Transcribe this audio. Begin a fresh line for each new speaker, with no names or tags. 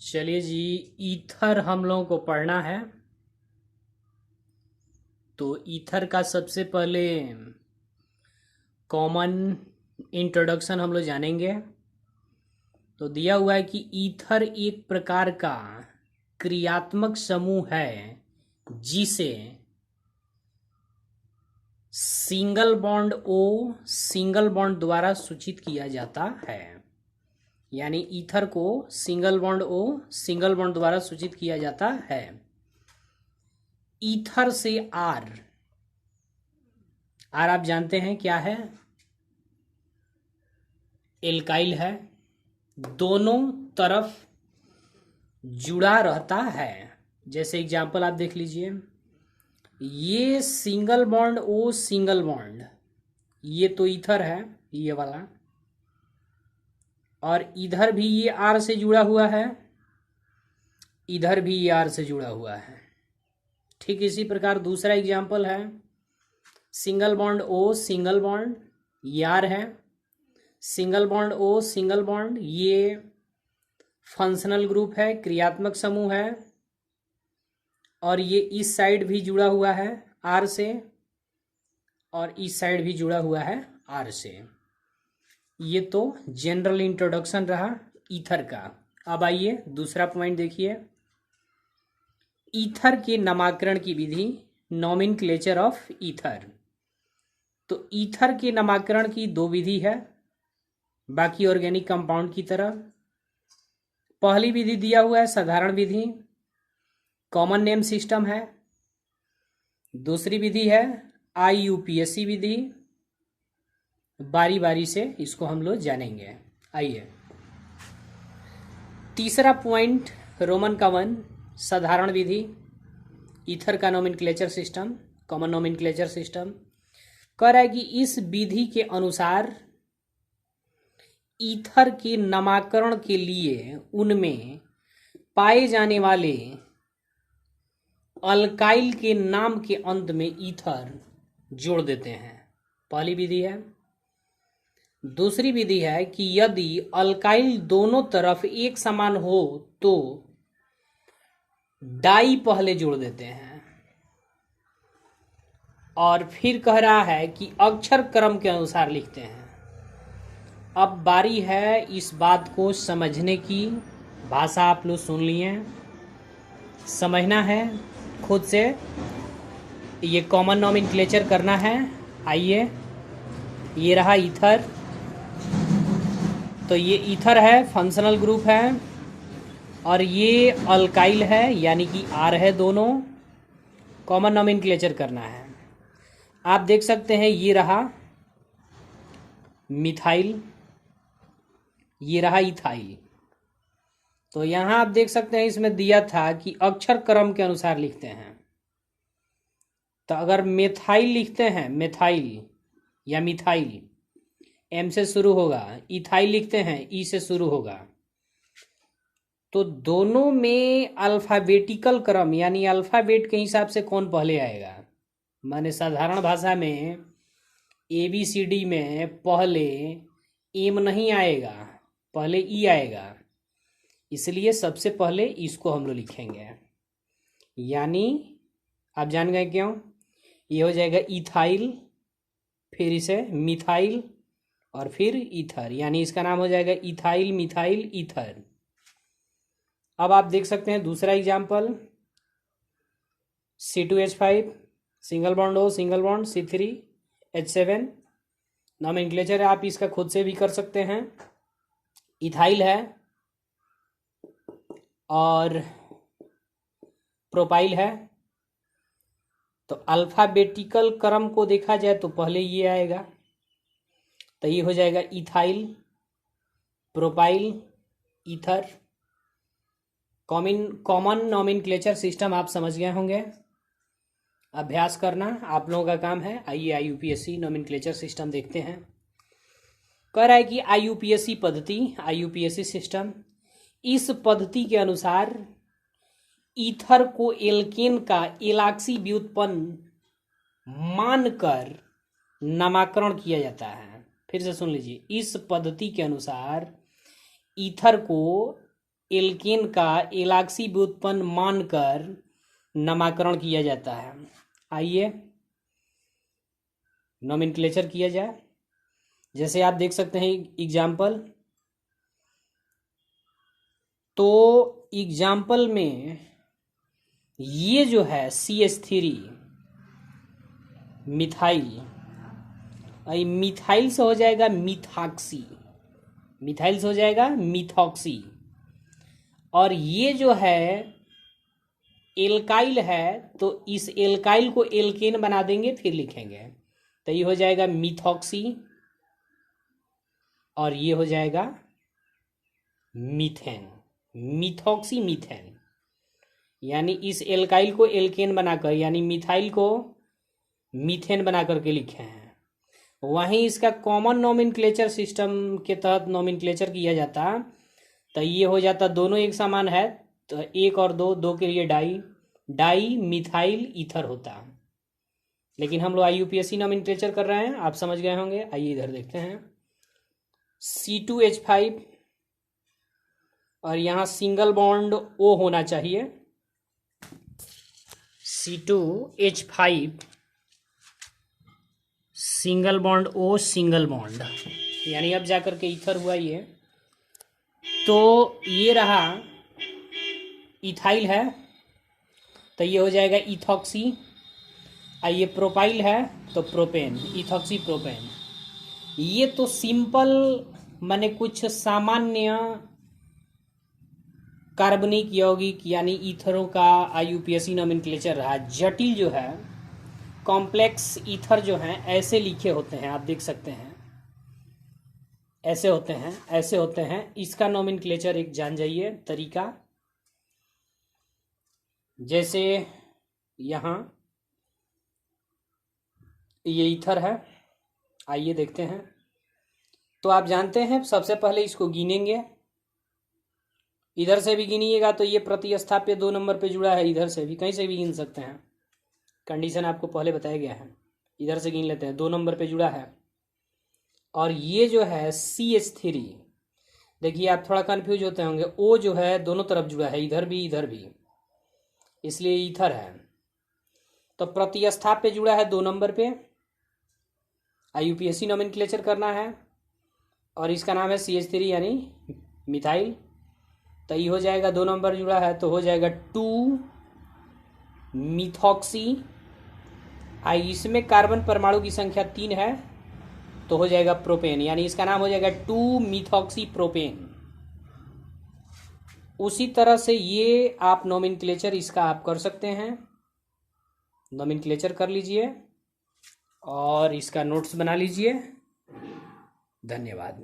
चलिए जी, ईथर हम लोगों को पढ़ना है। तो ईथर का सबसे पहले कॉमन इंट्रोडक्शन हम लोग जानेंगे। तो दिया हुआ है कि ईथर एक प्रकार का क्रियात्मक समूह है जिसे single bond O single bond द्वारा सूचित किया जाता है। यानी ईथर को single bond O single bond द्वारा सूचित किया जाता है। ईथर से आर आप जानते हैं क्या है? एल्काइल है, दोनों तरफ जुड़ा रहता है। जैसे एग्जाम्पल आप देख लीजिए, ये single bond O single bond, ये तो ईथर है ये वाला, और इधर भी ये आर से जुड़ा हुआ है, इधर भी ये आर से जुड़ा हुआ है। ठीक इसी प्रकार दूसरा एग्जाम्पल है, single bond O single bond, ये आर है, single bond O single bond, ये फंक्शनल ग्रुप है, क्रियात्मक समूह है, और ये इस साइड भी जुड़ा हुआ है आर से, और इस साइड भी जुड़ा हुआ है आर से। ये तो जनरल इंट्रोडक्शन रहा ईथर का। अब आइए दूसरा पॉइंट देखिए, ईथर के नामकरण की विधि, नॉमेनक्लेचर ऑफ ईथर। तो ईथर के नामकरण की दो विधि है, बाकी ऑर्गेनिक कंपाउंड की तरह। पहली विधि दिया हुआ है साधारण विधि, कॉमन नेम सिस्टम है। दूसरी विधि है IUPAC विधि। बारी बारी से इसको हम लोग जानेंगे। आइए, तीसरा पॉइंट रोमन कॉमन साधारण विधि, ईथर का nomenclature system, common nomenclature system. कह रहा है कि इस विधि के अनुसार ईथर के नामकरण के लिए उनमें पाए जाने वाले अल्काइल के नाम के अंत में ईथर जोड़ देते हैं। पहली विधि है। दूसरी विधि है कि यदि अल्काइल दोनों तरफ एक समान हो तो डाई पहले जोड़ देते हैं, और फिर कह रहा है कि अक्षर क्रम के अनुसार लिखते हैं। अब बारी है इस बात को समझने की। भाषा आप लोग सुन लिए, समझना है खुद से, ये कॉमन नॉमेनक्लेचर करना है। आइए, ये रहा ईथर। तो ये ईथर है, फंक्शनल ग्रुप है, और ये अल्काइल है यानी कि आर है, दोनों कॉमन नॉमेनक्लेचर करना है। आप देख सकते हैं ये रहा मिथाइल, ये रहा इथाइल। तो यहाँ आप देख सकते हैं इसमें दिया था कि अक्षर क्रम के अनुसार लिखते हैं। तो अगर मेथाइल लिखते हैं, मेथाइल या मिथाइल, एम से शुरू होगा, इथाइल लिखते हैं ई से शुरू होगा। तो दोनों में अल्फ़ाबेटिकल क्रम यानी अल्फ़ाबेट के हिसाब से कौन पहले आएगा। माने साधारण भाषा में ABCD में पहले एम नहीं आएगा, पहले ई आएगा, इसलिए सबसे पहले इसको हम लोग लिखेंगे। यानी आप जान गए क्यों? ये हो जाएगा इथाइल, फिर इसे मिथाइल, और फिर ईथर, यानी इसका नाम हो जाएगा इथाइल मिथाइल ईथर। अब आप देख सकते हैं दूसरा example, C2H5 single bond O single bond C3H7। Nomenclature आप इसका खुद से भी कर सकते हैं। इथाइल है और प्रोपाइल है। तो अल्फ़ाबेटिकल क्रम को देखा जाए तो पहले ये आएगा, तो ये हो जाएगा ethyl propyl ether. Common nomenclature system आप समझ गए होंगे, अभ्यास करना आप लोगों का काम है। आइए IUPAC नॉमेनक्लेचर सिस्टम देखते हैं। कह रहा है कि IUPAC पद्धति, IUPAC सिस्टम, इस पद्धति के अनुसार ईथर को एल्केन का एलॉक्सी व्युत्पन्न मानकर नामकरण किया जाता है। फिर से सुन लीजिए, इस पद्धति के अनुसार ईथर को एल्केन का एलॉक्सी व्युत्पन्न मानकर नामकरण किया जाता है। आइए नोमेनक्लेचर किया जाए। जैसे आप देख सकते हैं एग्जाम्पल, तो एग्जाम्पल में ये जो है CH3 मिथाइल, मिथाइल से हो जाएगा मिथॉक्सी, मिथाइल से हो जाएगा मिथॉक्सी, और ये जो है एल्काइल है तो इस एल्काइल को एल्केन बना देंगे फिर लिखेंगे, तो ये हो जाएगा मिथॉक्सी और ये हो जाएगा मीथेन, मिथॉक्सी मीथेन। यानी इस एल्काइल को एल्केन बनाकर यानी मिथाइल को मीथेन बना करके लिखे हैं। वहीं इसका कॉमन नोमेनक्लेचर सिस्टम के तहत नोमेनक्लेचर किया जाता तो ये हो जाता, दोनों एक समान है तो 1 और 2, 2 के लिए डाई मिथाइल ईथर होता। लेकिन हम लोग IUPAC नोमेनक्लेचर कर रहे हैं, आप समझ गए होंगे। आइए इधर देखते हैं, C2H5 और यहाँ सिंगल बॉन्ड O होना चाहिए, C2H5 single bond O single bond, यानी अब जाकर के ईथर हुआ ये। तो ये रहा इथाइल है तो ये हो जाएगा इथॉक्सी, ये प्रोपाइल है तो प्रोपेन, इथॉक्सी प्रोपेन। ये तो सिंपल माने कुछ सामान्य कार्बनिक यौगिक यानी ईथरों का IUPAC नोमेनक्लेचर रहा। जटिल जो है कॉम्प्लेक्स ईथर जो हैं ऐसे लिखे होते हैं, आप देख सकते हैं ऐसे होते हैं, ऐसे होते हैं। इसका नोमेनक्लेचर एक जान जाइए तरीका। जैसे यहाँ ये ईथर है, आइए देखते हैं। तो आप जानते हैं सबसे पहले इसको गिनेंगे, इधर से भी गिनिएगा तो ये प्रतिस्थाप्य 2 नंबर पे जुड़ा है, इधर से भी कहीं से भी गिन सकते हैं, कंडीशन आपको पहले बताया गया है। इधर से गिन लेते हैं, 2 नंबर पे जुड़ा है। और ये जो है CH3, देखिए आप थोड़ा कंफ्यूज होते होंगे, O जो है दोनों तरफ जुड़ा है, इधर भी, इसलिए ईथर है। तो प्रतिस्थाप्य जुड़ा है 2 नंबर पे, IUPAC नोमेनक्लेचर करना है और इसका नाम है CH3 यानी मिथाइल। तो ये हो जाएगा 2 नंबर जुड़ा है तो हो जाएगा 2 मिथॉक्सी। इसमें कार्बन परमाणु की संख्या 3 है तो हो जाएगा प्रोपेन, यानी इसका नाम हो जाएगा 2 मिथॉक्सी प्रोपेन। उसी तरह से ये आप नोमेनक्लेचर इसका आप कर सकते हैं, नोमेनक्लेचर कर लीजिए और इसका नोट्स बना लीजिए। धन्यवाद।